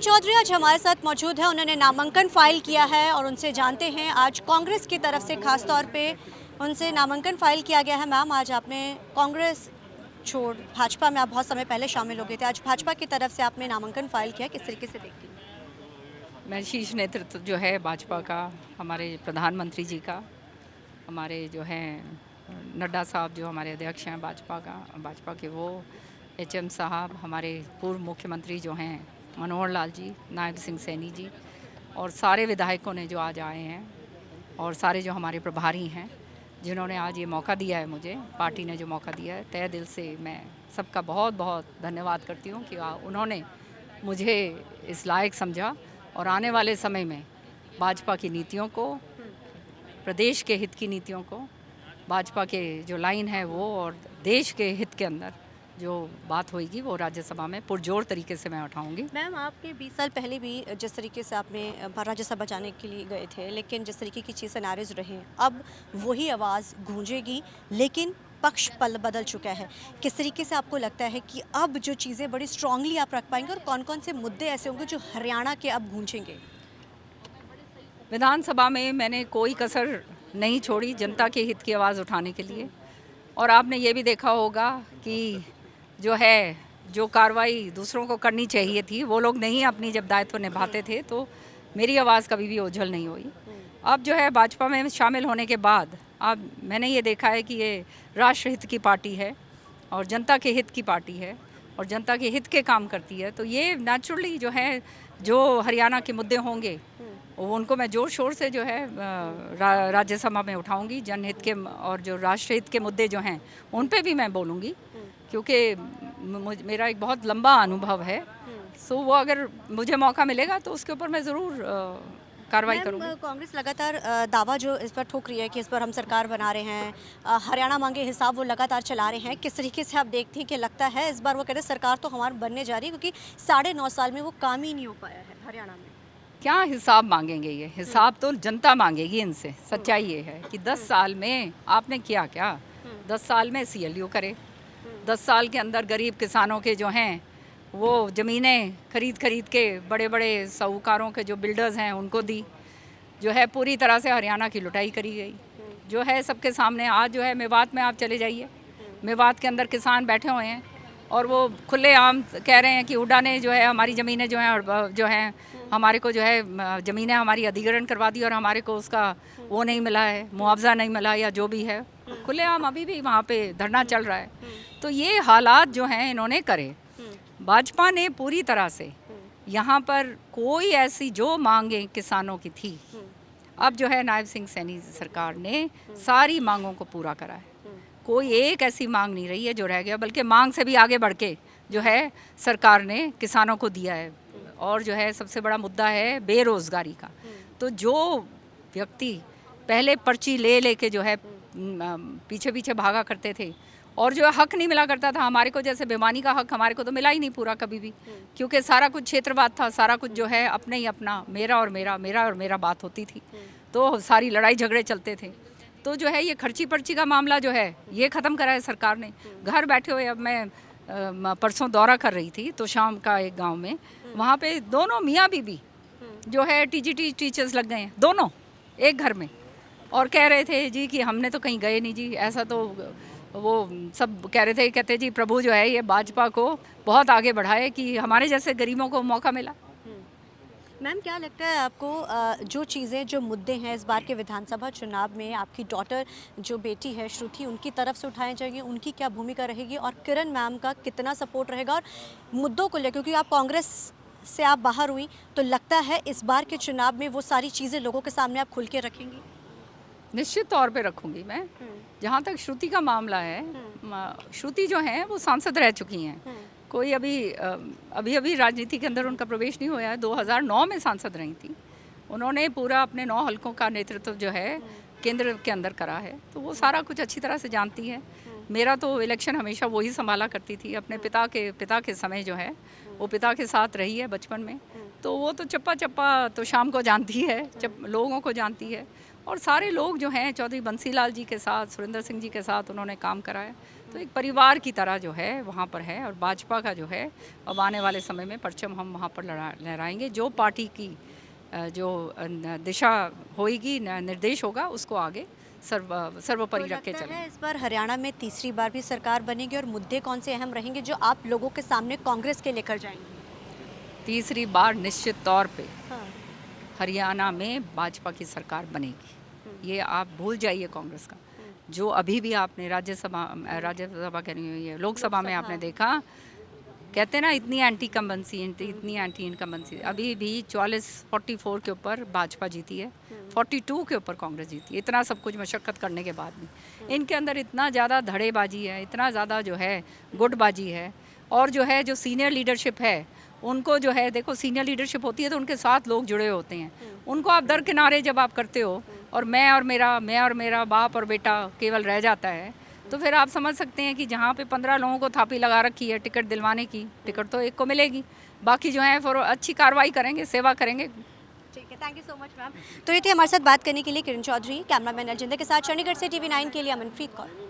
चौधरी आज हमारे साथ मौजूद है। उन्होंने नामांकन फाइल किया है और उनसे जानते हैं आज कांग्रेस की तरफ से खास तौर पे उनसे नामांकन फाइल किया गया है। मैम, आज आपने कांग्रेस छोड़ भाजपा में आप बहुत समय पहले शामिल हो गए थे, आज भाजपा की तरफ से आपने नामांकन फाइल किया, किस तरीके से देखती हैं? मैं शीर्ष नेतृत्व जो है भाजपा का, हमारे प्रधानमंत्री जी का, हमारे जो हैं नड्डा साहब जो हमारे अध्यक्ष हैं भाजपा के, वो एचएम साहब, हमारे पूर्व मुख्यमंत्री जो हैं मनोहर लाल जी, नायब सिंह सैनी जी, और सारे विधायकों ने जो आज आए हैं, और सारे जो हमारे प्रभारी हैं जिन्होंने आज ये मौका दिया है मुझे, पार्टी ने जो मौका दिया है, तहे दिल से मैं सबका बहुत बहुत धन्यवाद करती हूँ कि उन्होंने मुझे इस लायक समझा और आने वाले समय में भाजपा की नीतियों को, प्रदेश के हित की नीतियों को, भाजपा के जो लाइन है वो, और देश के हित के अंदर जो बात होगी वो राज्यसभा में पुरजोर तरीके से मैं उठाऊंगी। मैम, आपके 20 साल पहले भी जिस तरीके से आपने राज्यसभा जाने के लिए गए थे, लेकिन जिस तरीके की चीज़ सिनेरियोज रहे, अब वही आवाज़ गूंजेगी, लेकिन पक्ष पल बदल चुका है। किस तरीके से आपको लगता है कि अब जो चीज़ें बड़ी स्ट्रांगली आप रख पाएंगे और कौन कौन से मुद्दे ऐसे होंगे जो हरियाणा के अब गूंजेंगे? विधानसभा में मैंने कोई कसर नहीं छोड़ी जनता के हित की आवाज़ उठाने के लिए, और आपने ये भी देखा होगा कि जो कार्रवाई दूसरों को करनी चाहिए थी वो लोग नहीं अपनी जब दायित्व निभाते थे, तो मेरी आवाज़ कभी भी ओझल नहीं हुई। अब जो है भाजपा में शामिल होने के बाद अब मैंने ये देखा है कि ये राष्ट्रहित की पार्टी है और जनता के हित की पार्टी है और जनता के हित के काम करती है, तो ये नेचुरली जो हरियाणा के मुद्दे होंगे उनको मैं जोर शोर से जो है राज्यसभा में उठाऊंगी। जनहित के और जो राष्ट्रहित के मुद्दे जो हैं उन पे भी मैं बोलूँगी, क्योंकि मेरा एक बहुत लंबा अनुभव है। सो वो अगर मुझे मौका मिलेगा तो उसके ऊपर मैं ज़रूर कार्रवाई करूँगी। कांग्रेस लगातार दावा जो इस पर ठोक रही है कि इस पर हम सरकार बना रहे हैं, हरियाणा मांगे हिसाब वो लगातार चला रहे हैं, किस तरीके से आप देखती हैं कि लगता है इस बार वो कहते हैं सरकार तो हमारी बनने जा रही है, क्योंकि 9.5 साल में वो काम ही नहीं हो पाया है हरियाणा में? क्या हिसाब मांगेंगे? ये हिसाब तो जनता मांगेगी इनसे। सच्चाई ये है कि 10 साल में आपने किया क्या? 10 साल में CLU करे, 10 साल के अंदर गरीब किसानों के जो हैं वो ज़मीनें खरीद के बड़े बड़े साहूकारों के जो बिल्डर्स हैं उनको दी, जो है पूरी तरह से हरियाणा की लुटाई करी गई, जो है सबके सामने। आज जो है मेवात में आप चले जाइए, मेवात के अंदर किसान बैठे हुए हैं और वो खुलेआम कह रहे हैं कि हुड्डा ने जो है हमारी ज़मीनें जो हैं हमारे को जो है ज़मीनें हमारी अधिग्रहण करवा दी और हमारे को उसका वो नहीं मिला है, मुआवजा नहीं मिला, या जो भी है खुलेआम अभी भी वहाँ पे धरना चल रहा है। तो ये हालात जो हैं इन्होंने करे। भाजपा ने पूरी तरह से यहाँ पर कोई ऐसी जो मांगे किसानों की थी, अब जो है नायब सिंह सैनी सरकार ने सारी मांगों को पूरा करा है। कोई एक ऐसी मांग नहीं रही है जो रह गया, बल्कि मांग से भी आगे बढ़ के जो है सरकार ने किसानों को दिया है। और जो है सबसे बड़ा मुद्दा है बेरोज़गारी का। तो जो व्यक्ति पहले पर्ची ले के जो है पीछे भागा करते थे और जो हक नहीं मिला करता था हमारे को, जैसे बेमानी का हक हमारे को तो मिला ही नहीं पूरा कभी भी, क्योंकि सारा कुछ क्षेत्रवाद था, सारा कुछ जो है अपने ही अपना, मेरा और मेरा बात होती थी, तो सारी लड़ाई झगड़े चलते थे। तो जो है ये खर्ची पर्ची का मामला जो है ये ख़त्म करा है सरकार ने। घर बैठे हुए, अब मैं परसों दौरा कर रही थी तो शाम का एक गांव में, वहाँ पे दोनों मियाँ बीबी जो है TGT टीचर्स लग गए हैं, दोनों एक घर में, और कह रहे थे जी कि हमने तो कहीं गए नहीं जी, ऐसा तो वो सब कह रहे थे। कहते जी प्रभु जो है ये भाजपा को बहुत आगे बढ़ाए कि हमारे जैसे गरीबों को मौका मिला। मैम, क्या लगता है आपको जो चीज़ें, जो मुद्दे हैं इस बार के विधानसभा चुनाव में आपकी डॉटर जो बेटी है श्रुति, उनकी तरफ से उठाए जाएंगे, उनकी क्या भूमिका रहेगी और किरण मैम का कितना सपोर्ट रहेगा और मुद्दों को लेकर, क्योंकि आप कांग्रेस से आप बाहर हुई, तो लगता है इस बार के चुनाव में वो सारी चीज़ें लोगों के सामने आप खुल के रखेंगी? निश्चित तौर पे रखूँगी मैं। जहाँ तक श्रुति का मामला है, श्रुति जो है वो सांसद रह चुकी हैं, कोई अभी राजनीति के अंदर उनका प्रवेश नहीं हुआ है। 2009 में सांसद रही थी, उन्होंने पूरा अपने 9 हलकों का नेतृत्व जो है केंद्र के अंदर करा है, तो वो सारा कुछ अच्छी तरह से जानती है। मेरा तो इलेक्शन हमेशा वही संभाला करती थी, अपने पिता के समय जो है वो पिता के साथ रही है बचपन में, तो वो तो चप्पा तो शाम को जानती है, लोगों को जानती है। और सारे लोग जो हैं चौधरी बंसीलाल जी के साथ, सुरेंद्र सिंह जी के साथ उन्होंने काम करा है, तो एक परिवार की तरह जो है वहाँ पर है। और भाजपा का जो है अब आने वाले समय में परचम हम वहाँ पर लहराएंगे। जो पार्टी की जो दिशा होगी, निर्देश होगा, उसको आगे सर्वोपरि तो रख के लगता चलेंगे। है इस बार हरियाणा में तीसरी बार भी सरकार बनेगी, और मुद्दे कौन से अहम रहेंगे जो आप लोगों के सामने कांग्रेस के लेकर जाएंगे? तीसरी बार निश्चित तौर पे हाँ। हरियाणा में भाजपा की सरकार बनेगी। ये आप भूल जाइए कांग्रेस का। जो अभी भी आपने राज्यसभा कह रही हूँ, ये लोकसभा में आपने देखा, कहते हैं ना इतनी एंटी इनकम्बेंसी, इतनी एंटी इनकम्बेंसी, अभी भी 44 के ऊपर भाजपा जीती है, 42 के ऊपर कांग्रेस जीती है। इतना सब कुछ मशक्क़त करने के बाद भी इनके अंदर इतना ज़्यादा धड़ेबाजी है, इतना ज़्यादा जो है गुटबाजी है। और जो है जो सीनियर लीडरशिप है उनको जो है, देखो सीनियर लीडरशिप होती है तो उनके साथ लोग जुड़े होते हैं, उनको आप दरकिनारे जब आप करते हो और मैं और मेरा बाप और बेटा केवल रह जाता है, तो फिर आप समझ सकते हैं कि जहाँ पे 15 लोगों को थापी लगा रखी है टिकट दिलवाने की, टिकट तो एक को मिलेगी, बाकी जो है फिर अच्छी कार्रवाई करेंगे, सेवा करेंगे। ठीक है, thank you so much ma'am. तो ये थी हमारे साथ बात करने के लिए किरण चौधरी। कैमरामैन अजिंदर के साथ चंडीगढ़ से TV9 के लिए अमनप्रीत कौर।